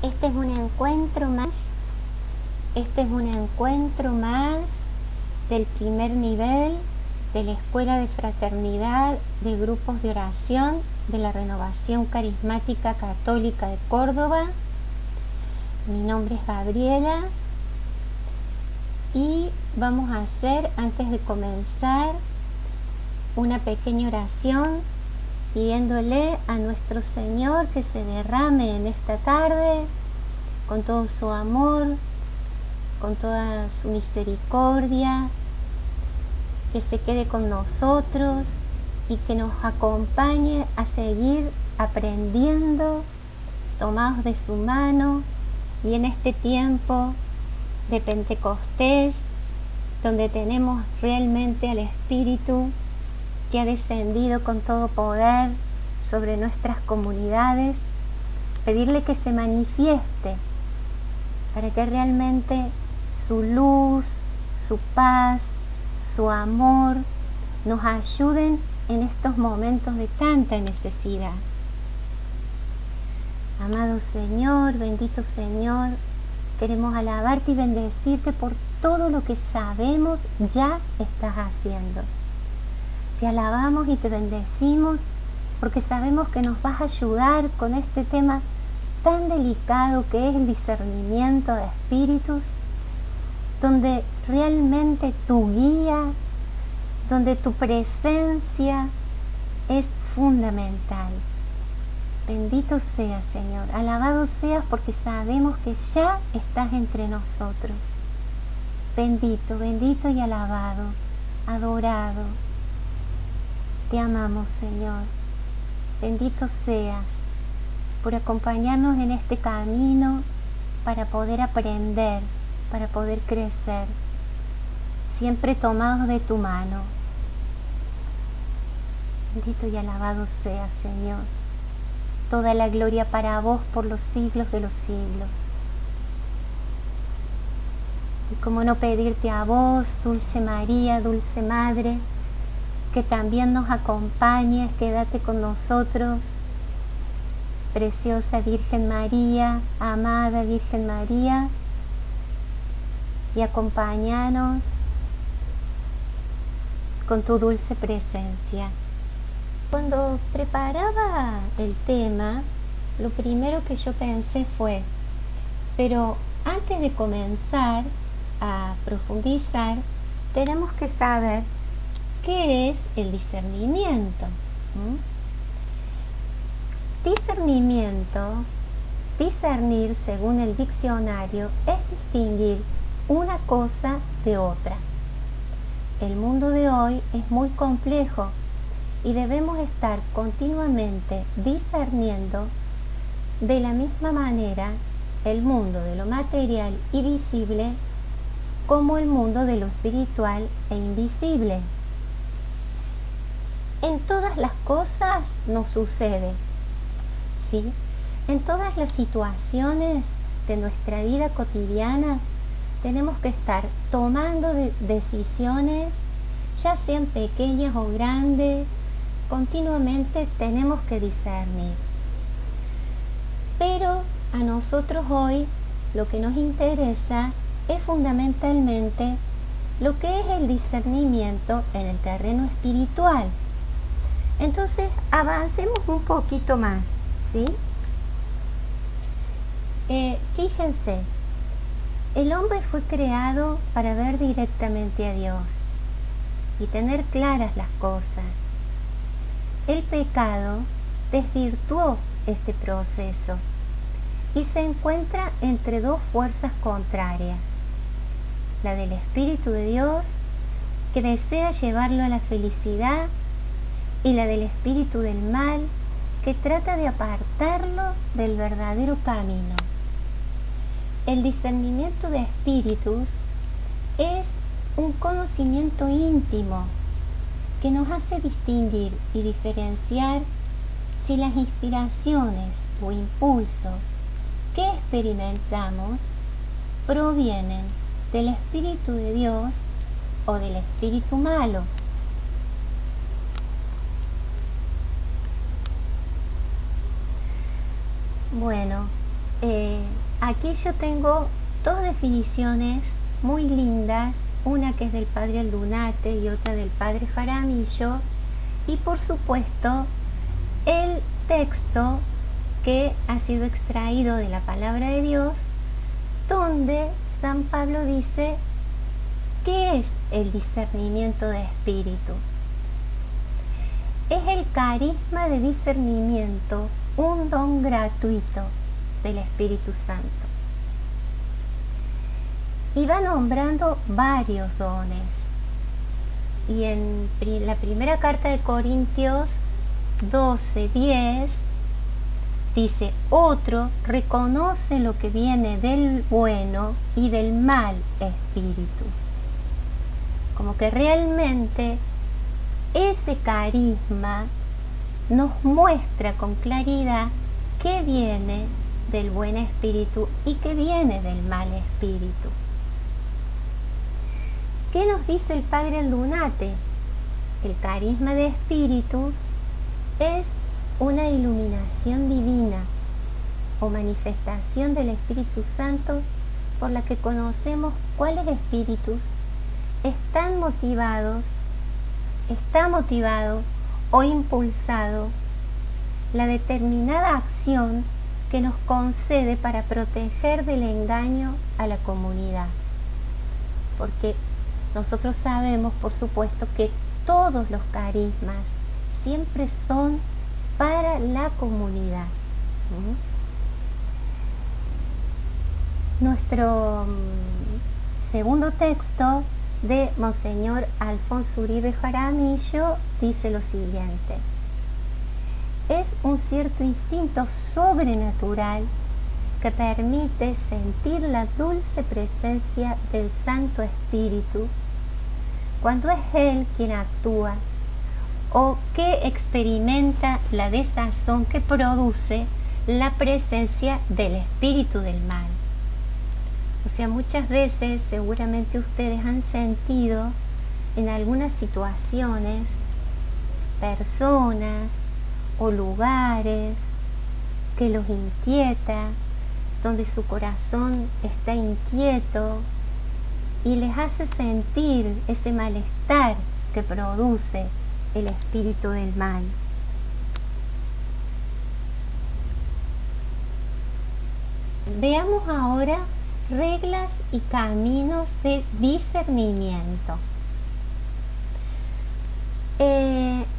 Este es un encuentro más. Este es un encuentro más del primer nivel de la Escuela de Fraternidad de Grupos de Oración de la Renovación Carismática Católica de Córdoba. Mi nombre es Gabriela y vamos a hacer, antes de comenzar, una pequeña oración pidiéndole a nuestro Señor que se derrame en esta tarde con todo su amor, con toda su misericordia, que se quede con nosotros y que nos acompañe a seguir aprendiendo, tomados de su mano, y en este tiempo de Pentecostés, donde tenemos realmente al Espíritu que ha descendido con todo poder sobre nuestras comunidades, pedirle que se manifieste para que realmente su luz, su paz, su amor nos ayuden en estos momentos de tanta necesidad. Amado Señor, bendito Señor, queremos alabarte y bendecirte por todo lo que sabemos ya estás haciendo. Te alabamos y te bendecimos porque sabemos que nos vas a ayudar con este tema tan delicado que es el discernimiento de espíritus, donde realmente tu guía, donde tu presencia es fundamental. Bendito seas, Señor, alabado seas porque sabemos que ya estás entre nosotros. Bendito, bendito y alabado, adorado. Te amamos, Señor. Bendito seas por acompañarnos en este camino para poder aprender, para poder crecer, siempre tomados de tu mano. Bendito y alabado seas, Señor. Toda la gloria para vos por los siglos de los siglos. Y cómo no pedirte a vos, Dulce María, Dulce Madre, que también nos acompañes, quédate con nosotros. Preciosa Virgen María, amada Virgen María, y acompáñanos con tu dulce presencia. Cuando preparaba el tema, lo primero que yo pensé fue, pero antes de comenzar a profundizar, tenemos que saber qué es el discernimiento. Discernir según el diccionario es distinguir una cosa de otra. El mundo de hoy es muy complejo y debemos estar continuamente discerniendo de la misma manera el mundo de lo material y visible como el mundo de lo espiritual e invisible. En todas las cosas nos sucede, ¿sí? En todas las situaciones de nuestra vida cotidiana tenemos que estar tomando decisiones, ya sean pequeñas o grandes, continuamente tenemos que discernir. Pero a nosotros hoy lo que nos interesa es fundamentalmente lo que es el discernimiento en el terreno espiritual. Entonces avancemos un poquito más, ¿sí? Fíjense, el hombre fue creado para ver directamente a Dios y tener claras las cosas. El pecado desvirtuó este proceso y se encuentra entre dos fuerzas contrarias, la del Espíritu de Dios, que desea llevarlo a la felicidad, y la del espíritu del mal, que trata de apartarlo del verdadero camino. El discernimiento de espíritus es un conocimiento íntimo que nos hace distinguir y diferenciar si las inspiraciones o impulsos que experimentamos provienen del Espíritu de Dios o del espíritu malo. Bueno, Aquí yo tengo dos definiciones muy lindas, una que es del padre Aldunate y otra del padre Jaramillo, y por supuesto el texto que ha sido extraído de la palabra de Dios, donde San Pablo dice ¿qué es el discernimiento de espíritu? Es el carisma de discernimiento, un don gratuito del Espíritu Santo. Y va nombrando varios dones. Y en la primera carta de Corintios 12:10 dice, otro reconoce lo que viene del bueno y del mal espíritu. Como que realmente ese carisma nos muestra con claridad qué viene del buen espíritu y qué viene del mal espíritu. ¿Qué nos dice el padre Aldunate? El carisma de espíritus es una iluminación divina o manifestación del Espíritu Santo por la que conocemos cuáles espíritus está motivado o impulsado la determinada acción que nos concede para proteger del engaño a la comunidad. Porque nosotros sabemos, por supuesto, que todos los carismas siempre son para la comunidad. Nuestro segundo texto de Monseñor Alfonso Uribe Jaramillo dice lo siguiente: es un cierto instinto sobrenatural que permite sentir la dulce presencia del Santo Espíritu cuando es Él quien actúa, o que experimenta la desazón que produce la presencia del espíritu del mal. O sea, muchas veces seguramente ustedes han sentido en algunas situaciones personas o lugares que los inquieta, donde su corazón está inquieto y les hace sentir ese malestar que produce el espíritu del mal. Veamos ahora reglas y caminos de discernimiento.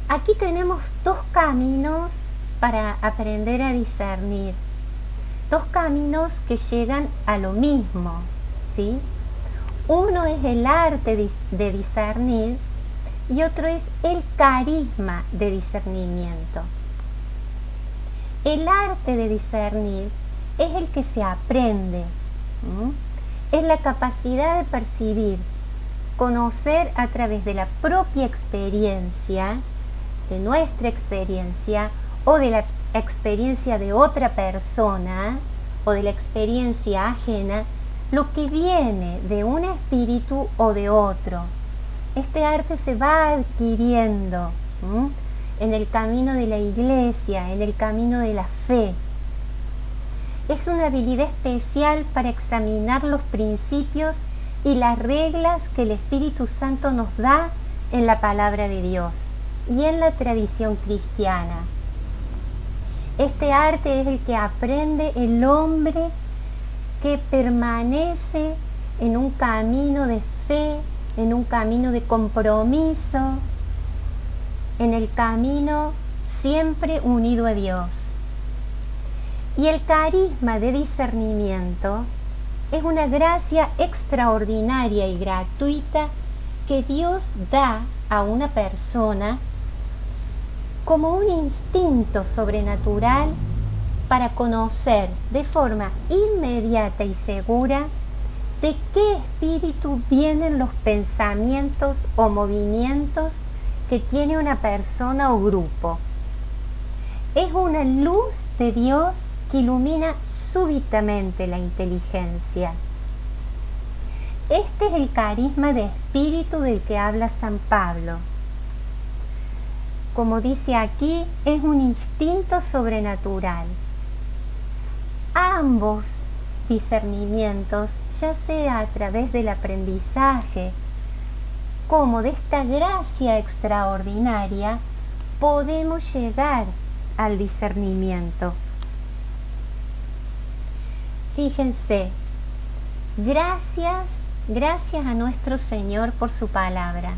Aquí tenemos dos caminos para aprender a discernir, dos caminos que llegan a lo mismo, ¿sí? Uno es el arte de discernir y otro es el carisma de discernimiento. El arte de discernir es el que se aprende, es la capacidad de percibir, conocer a través de la propia experiencia, de nuestra experiencia o de la experiencia de otra persona o de la experiencia ajena, lo que viene de un espíritu o de otro. Este arte se va adquiriendo en el camino de la iglesia, en el camino de la fe. Es una habilidad especial para examinar los principios y las reglas que el Espíritu Santo nos da en la palabra de Dios y en la tradición cristiana. Este arte es el que aprende el hombre que permanece en un camino de fe, en un camino de compromiso, en el camino siempre unido a Dios. Y el carisma de discernimiento es una gracia extraordinaria y gratuita que Dios da a una persona como un instinto sobrenatural para conocer de forma inmediata y segura de qué espíritu vienen los pensamientos o movimientos que tiene una persona o grupo. Es una luz de Dios que ilumina súbitamente la inteligencia. Este es el carisma de espíritu del que habla San Pablo. Como dice aquí, es un instinto sobrenatural. ambos discernimientos, ya sea a través del aprendizaje, como de esta gracia extraordinaria, podemos llegar al discernimiento. Fíjense, gracias a nuestro Señor por su palabra,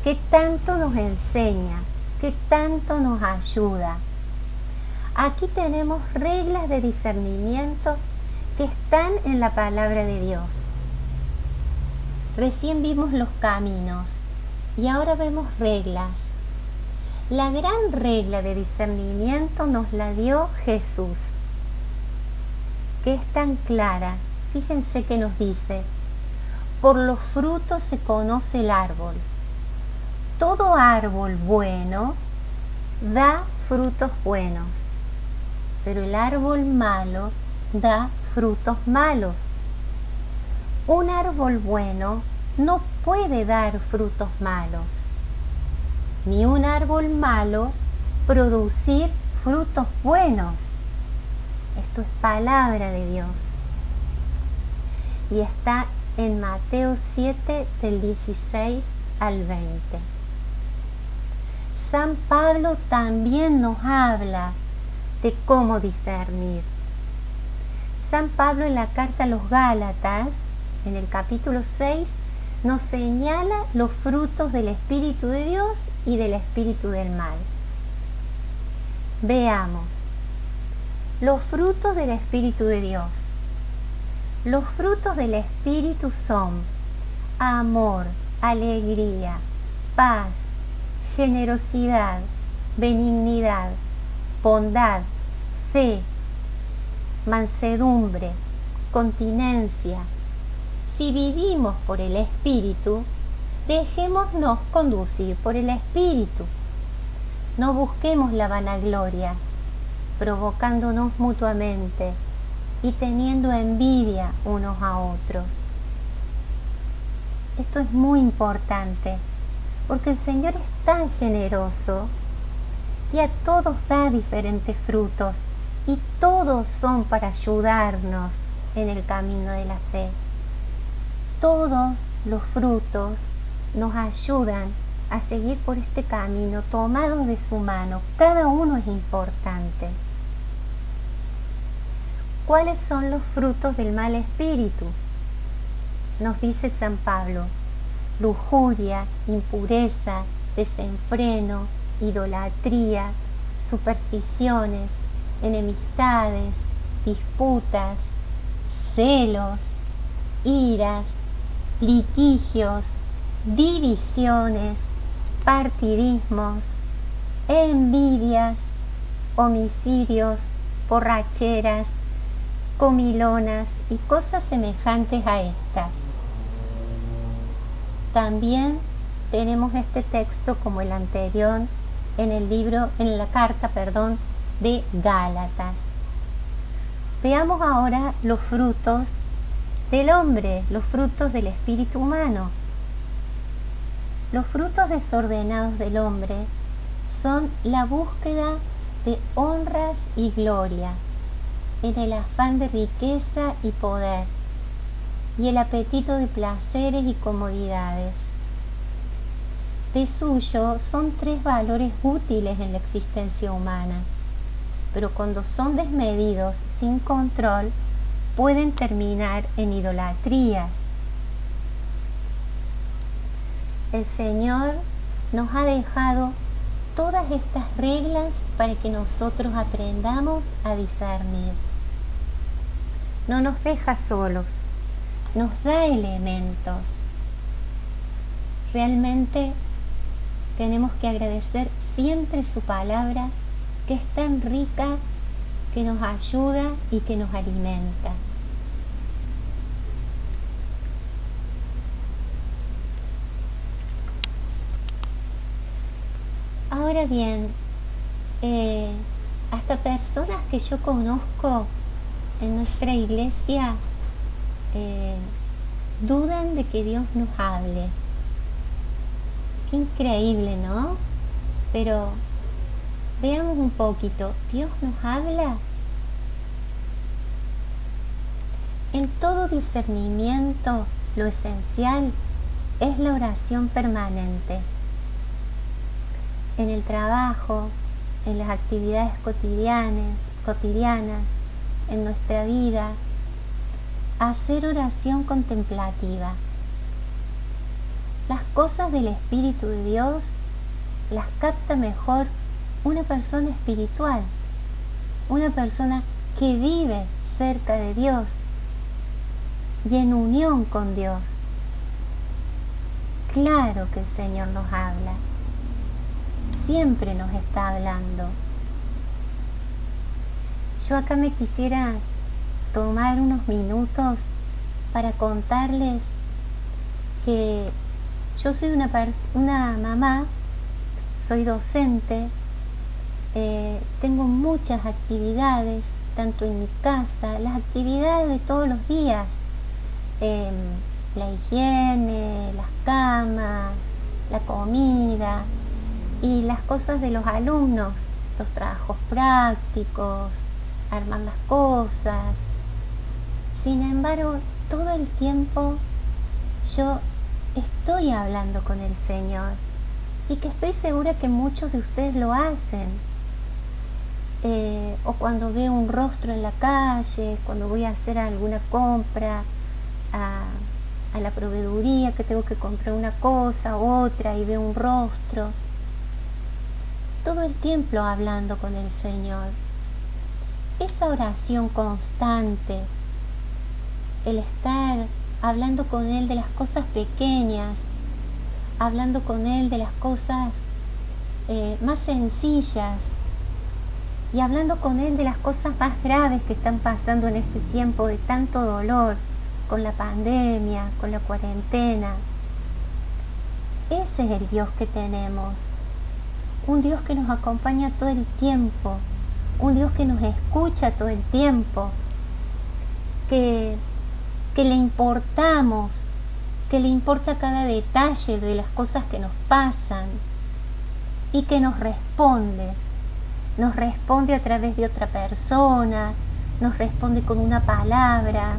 que tanto nos enseña, que tanto nos ayuda. Aquí tenemos reglas de discernimiento que están en la palabra de Dios. Recién vimos los caminos y ahora vemos reglas. La gran regla de discernimiento nos la dio Jesús, que es tan clara. Fíjense que nos dice: por los frutos se conoce el árbol. Todo árbol bueno da frutos buenos, pero el árbol malo da frutos malos. Un árbol bueno no puede dar frutos malos, ni un árbol malo producir frutos buenos. Esto es palabra de Dios. Y está en Mateo 7, del 16 al 20. San Pablo también nos habla de cómo discernir. San Pablo en la carta a los Gálatas, en el capítulo 6, nos señala los frutos del Espíritu de Dios y del Espíritu del mal. Veamos. Los frutos del Espíritu de Dios. Los frutos del Espíritu son amor, alegría, paz, generosidad, benignidad, bondad, fe, mansedumbre, continencia. Si vivimos por el Espíritu, dejémonos conducir por el Espíritu. No busquemos la vanagloria, provocándonos mutuamente y teniendo envidia unos a otros. Esto es muy importante, porque el Señor es tan generoso que a todos da diferentes frutos y todos son para ayudarnos en el camino de la fe. Todos los frutos nos ayudan a seguir por este camino tomados de su mano. Cada uno es importante. ¿Cuáles son los frutos del mal espíritu? Nos dice San Pablo: lujuria, impureza, desenfreno, idolatría, supersticiones, enemistades, disputas, celos, iras, litigios, divisiones, partidismos, envidias, homicidios, borracheras, comilonas y cosas semejantes a estas. También tenemos este texto, como el anterior, en la carta de Gálatas. Veamos ahora los frutos del hombre, los frutos del espíritu humano. Los frutos desordenados del hombre son la búsqueda de honras y gloria, en el afán de riqueza y poder, y el apetito de placeres y comodidades. De suyo son tres valores útiles en la existencia humana, pero cuando son desmedidos sin control, pueden terminar en idolatrías. El Señor nos ha dejado todas estas reglas para que nosotros aprendamos a discernir. No nos deja solos, nos da elementos. Realmente tenemos que agradecer siempre su palabra, que es tan rica, que nos ayuda y que nos alimenta. Ahora bien, hasta personas que yo conozco en nuestra iglesia dudan de que Dios nos hable. Qué increíble, ¿no? Pero veamos un poquito, ¿Dios nos habla? todo discernimiento, lo esencial es la oración permanente. En el trabajo, en las actividades cotidianas, en nuestra vida, hacer oración contemplativa. Las cosas del Espíritu de Dios las capta mejor una persona espiritual, una persona que vive cerca de Dios y en unión con Dios. Claro que el Señor nos habla, siempre nos está hablando. Yo acá me quisiera tomar unos minutos para contarles que yo soy una mamá, soy docente, tengo muchas actividades, tanto en mi casa, las actividades de todos los días, la higiene, las camas, la comida y las cosas de los alumnos, los trabajos prácticos, armar las cosas. Sin embargo, todo el tiempo yo estoy hablando con el Señor y que estoy segura que muchos de ustedes lo hacen. O cuando veo un rostro en la calle, cuando voy a hacer alguna compra a la proveeduría, que tengo que comprar una cosa u otra y veo un rostro. Todo el tiempo hablando con el Señor. Esa oración constante, el estar hablando con Él de las cosas pequeñas, hablando con Él de las cosas más sencillas y hablando con Él de las cosas más graves que están pasando en este tiempo de tanto dolor, con la pandemia, con la cuarentena. Ese es el Dios que tenemos, un Dios que nos acompaña todo el tiempo, un Dios que nos escucha todo el tiempo, que le importamos, que le importa cada detalle de las cosas que nos pasan y que nos responde a través de otra persona, nos responde con una palabra.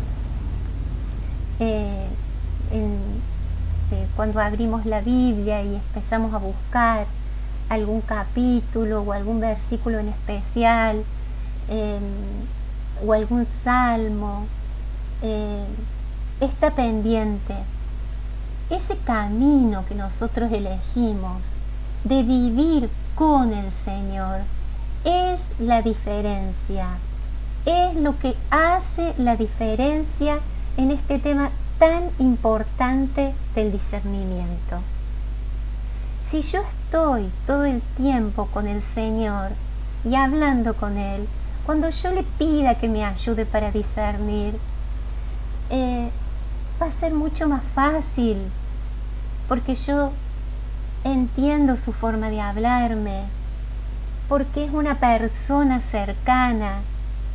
Cuando abrimos la Biblia y empezamos a buscar algún capítulo o algún versículo en especial, o algún salmo, está pendiente. Ese camino que nosotros elegimos de vivir con el Señor es la diferencia, es lo que hace la diferencia en este tema tan importante del discernimiento. Si yo estoy todo el tiempo con el Señor y hablando con Él, cuando yo le pida que me ayude para discernir, va a ser mucho más fácil, porque yo entiendo su forma de hablarme, porque es una persona cercana,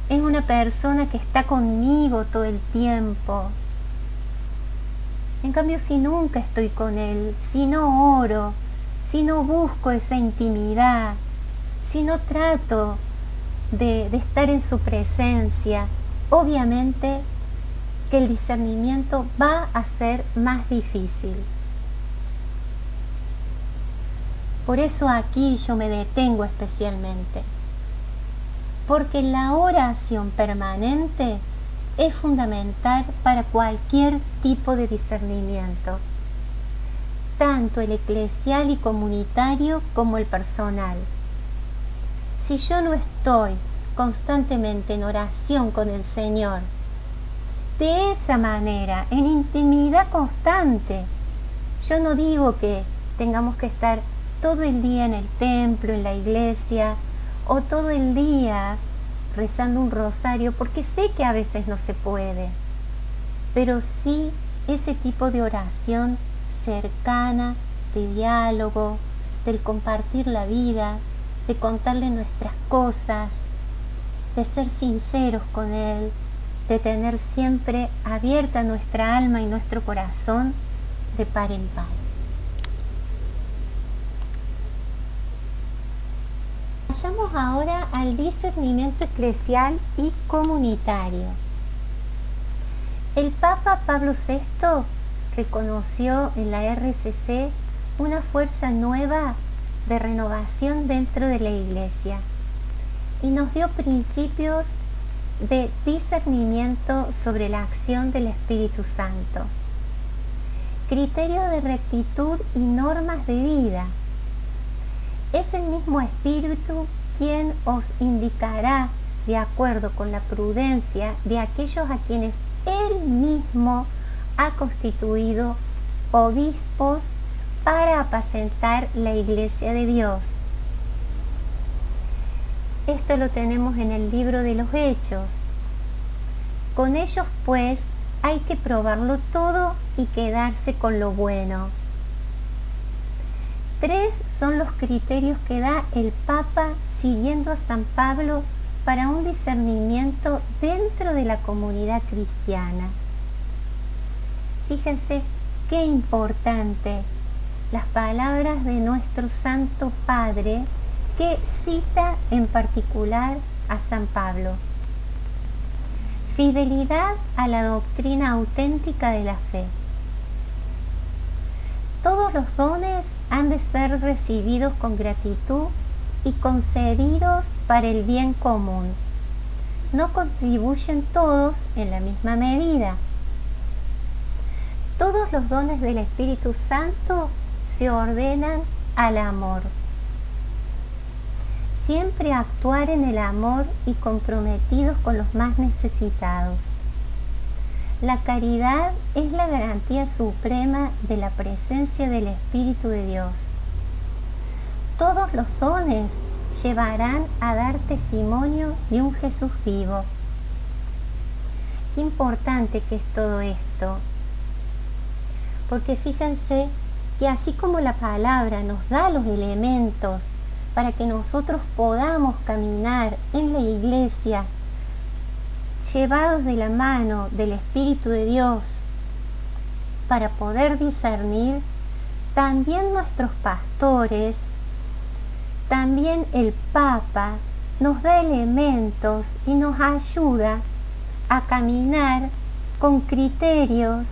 es una persona que está conmigo todo el tiempo. En cambio, si nunca estoy con Él, si no oro, si no busco esa intimidad, si no trato de estar en su presencia, obviamente que el discernimiento va a ser más difícil. Por eso aquí yo me detengo especialmente, porque la oración permanente es fundamental para cualquier tipo de discernimiento, tanto el eclesial y comunitario como el personal. Si yo no estoy constantemente en oración con el Señor, de esa manera, en intimidad constante, yo no digo que tengamos que estar todo el día en el templo, en la iglesia, o todo el día rezando un rosario, porque sé que a veces no se puede, pero sí ese tipo de oración cercana, de diálogo, del compartir la vida, de contarle nuestras cosas, de ser sinceros con Él, de tener siempre abierta nuestra alma y nuestro corazón de par en par. Vayamos ahora al discernimiento eclesial y comunitario. El Papa Pablo VI reconoció en la RCC una fuerza nueva de renovación dentro de la Iglesia y nos dio principios de discernimiento sobre la acción del Espíritu Santo, criterios de rectitud y normas de vida. Es el mismo Espíritu quien os indicará de acuerdo con la prudencia de aquellos a quienes Él mismo ha constituido obispos para apacentar la Iglesia de Dios. Esto lo tenemos en el libro de los Hechos. Con ellos, pues, hay que probarlo todo y quedarse con lo bueno. 3 son los criterios que da el Papa siguiendo a San Pablo para un discernimiento dentro de la comunidad cristiana. Fíjense qué importante las palabras de nuestro Santo Padre que cita en particular a San Pablo. Fidelidad a la doctrina auténtica de la fe. Todos los dones han de ser recibidos con gratitud y concedidos para el bien común. No contribuyen todos en la misma medida. Todos los dones del Espíritu Santo se ordenan al amor. Siempre actuar en el amor y comprometidos con los más necesitados. La caridad es la garantía suprema de la presencia del Espíritu de Dios. Todos los dones llevarán a dar testimonio de un Jesús vivo. Qué importante que es todo esto. Porque fíjense que así como la palabra nos da los elementos para que nosotros podamos caminar en la iglesia, llevados de la mano del Espíritu de Dios, para poder discernir, también nuestros pastores, también el Papa nos da elementos y nos ayuda a caminar con criterios,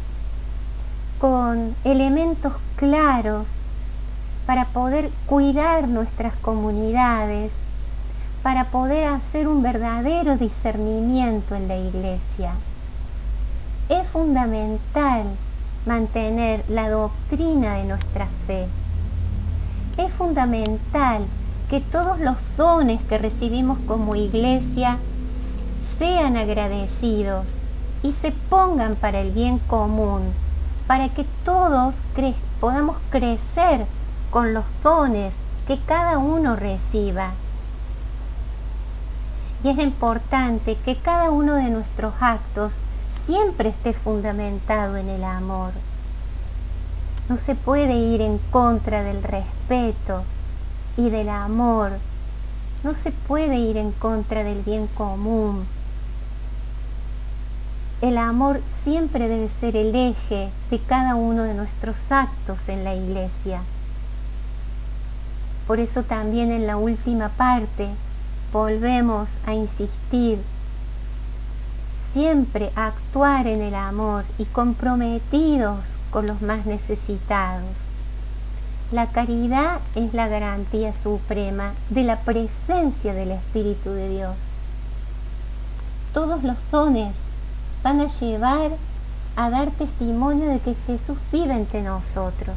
con elementos claros para poder cuidar nuestras comunidades, para poder hacer un verdadero discernimiento en la iglesia. Es fundamental mantener la doctrina de nuestra fe. Es fundamental que todos los dones que recibimos como iglesia sean agradecidos y se pongan para el bien común, para que todos podamos crecer con los dones que cada uno reciba. Y es importante que cada uno de nuestros actos siempre esté fundamentado en el amor. No se puede ir en contra del respeto y del amor. No se puede ir en contra del bien común. El amor siempre debe ser el eje de cada uno de nuestros actos en la iglesia. Por eso también en la última parte volvemos a insistir siempre a actuar en el amor y comprometidos con los más necesitados. La caridad es la garantía suprema de la presencia del Espíritu de Dios. Todos los dones van a llevar a dar testimonio de que Jesús vive entre nosotros,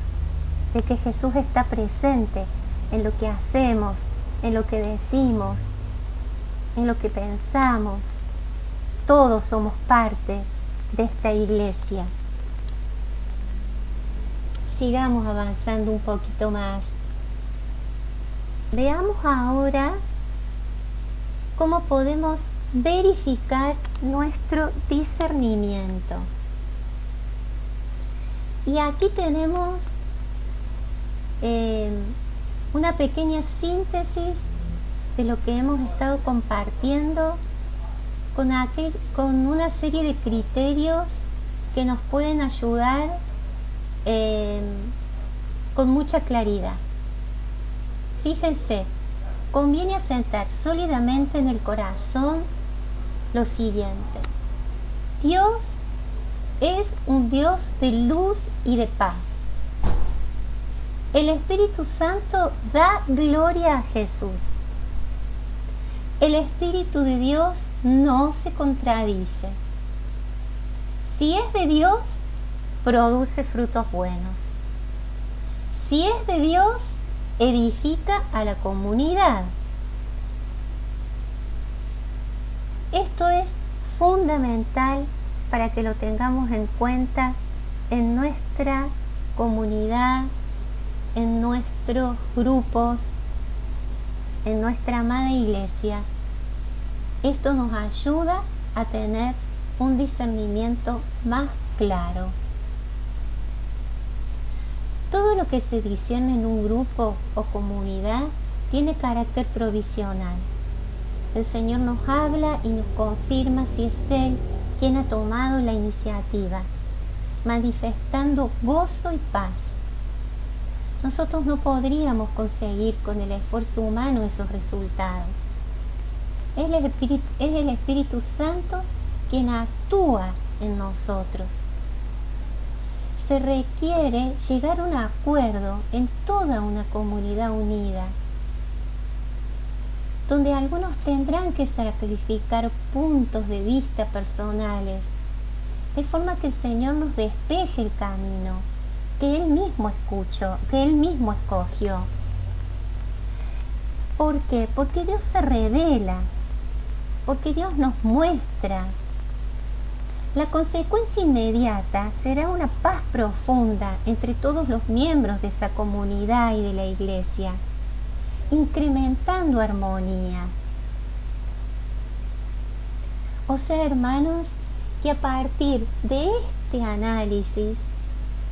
de que Jesús está presente en lo que hacemos, en lo que decimos, en lo que pensamos. Todos somos parte de esta iglesia. Sigamos avanzando un poquito más. Veamos ahora cómo podemos verificar nuestro discernimiento. Y aquí tenemos una pequeña síntesis de lo que hemos estado compartiendo con una serie de criterios que nos pueden ayudar con mucha claridad. Fíjense, conviene asentar sólidamente en el corazón lo siguiente: Dios es un Dios de luz y de paz. El Espíritu Santo da gloria a Jesús. El Espíritu de Dios no se contradice. Si es de Dios, produce frutos buenos. Si es de Dios, edifica a la comunidad. Esto es fundamental para que lo tengamos en cuenta en nuestra comunidad, en nuestros grupos, en nuestra amada iglesia. Esto nos ayuda a tener un discernimiento más claro. Todo lo que se discierne en un grupo o comunidad tiene carácter provisional. El Señor nos habla y nos confirma si es Él quien ha tomado la iniciativa, manifestando gozo y paz. Nosotros no podríamos conseguir con el esfuerzo humano esos resultados. Es el Espíritu Santo quien actúa en nosotros. Se requiere llegar a un acuerdo en toda una comunidad unida, donde algunos tendrán que sacrificar puntos de vista personales, de forma que el Señor nos despeje el camino que Él mismo escuchó, que Él mismo escogió. ¿Por qué? Porque Dios se revela, porque Dios nos muestra. La consecuencia inmediata será una paz profunda entre todos los miembros de esa comunidad y de la iglesia, incrementando armonía. O sea, hermanos, que a partir de este análisis,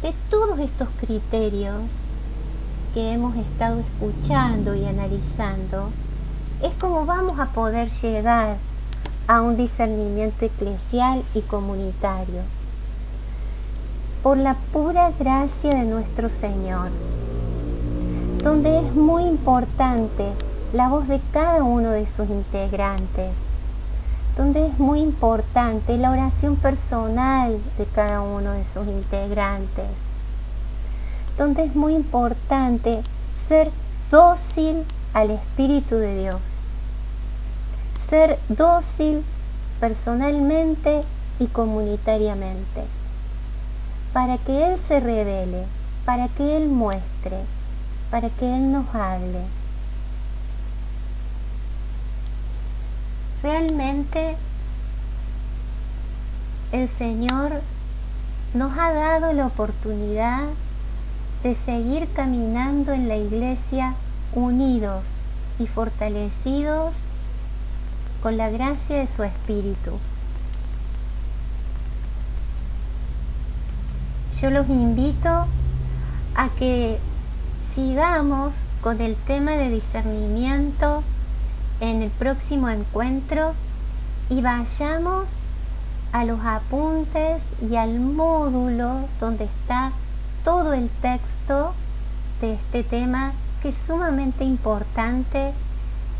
de todos estos criterios que hemos estado escuchando y analizando, es como vamos a poder llegar a un discernimiento eclesial y comunitario, por la pura gracia de nuestro Señor, donde es muy importante la voz de cada uno de sus integrantes, donde es muy importante la oración personal de cada uno de sus integrantes, donde es muy importante ser dócil al Espíritu de Dios, ser dócil personalmente y comunitariamente, para que Él se revele, para que Él muestre, para que Él nos hable. Realmente el Señor nos ha dado la oportunidad de seguir caminando en la iglesia unidos y fortalecidos con la gracia de su Espíritu. Yo los invito a que sigamos con el tema de discernimiento en el próximo encuentro y vayamos a los apuntes y al módulo donde está todo el texto de este tema, que es sumamente importante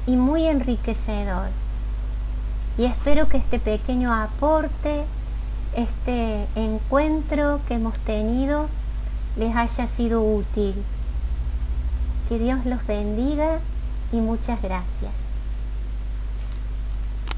y muy enriquecedor. Y espero que este pequeño aporte, este encuentro que hemos tenido, les haya sido útil. Que Dios los bendiga y muchas gracias.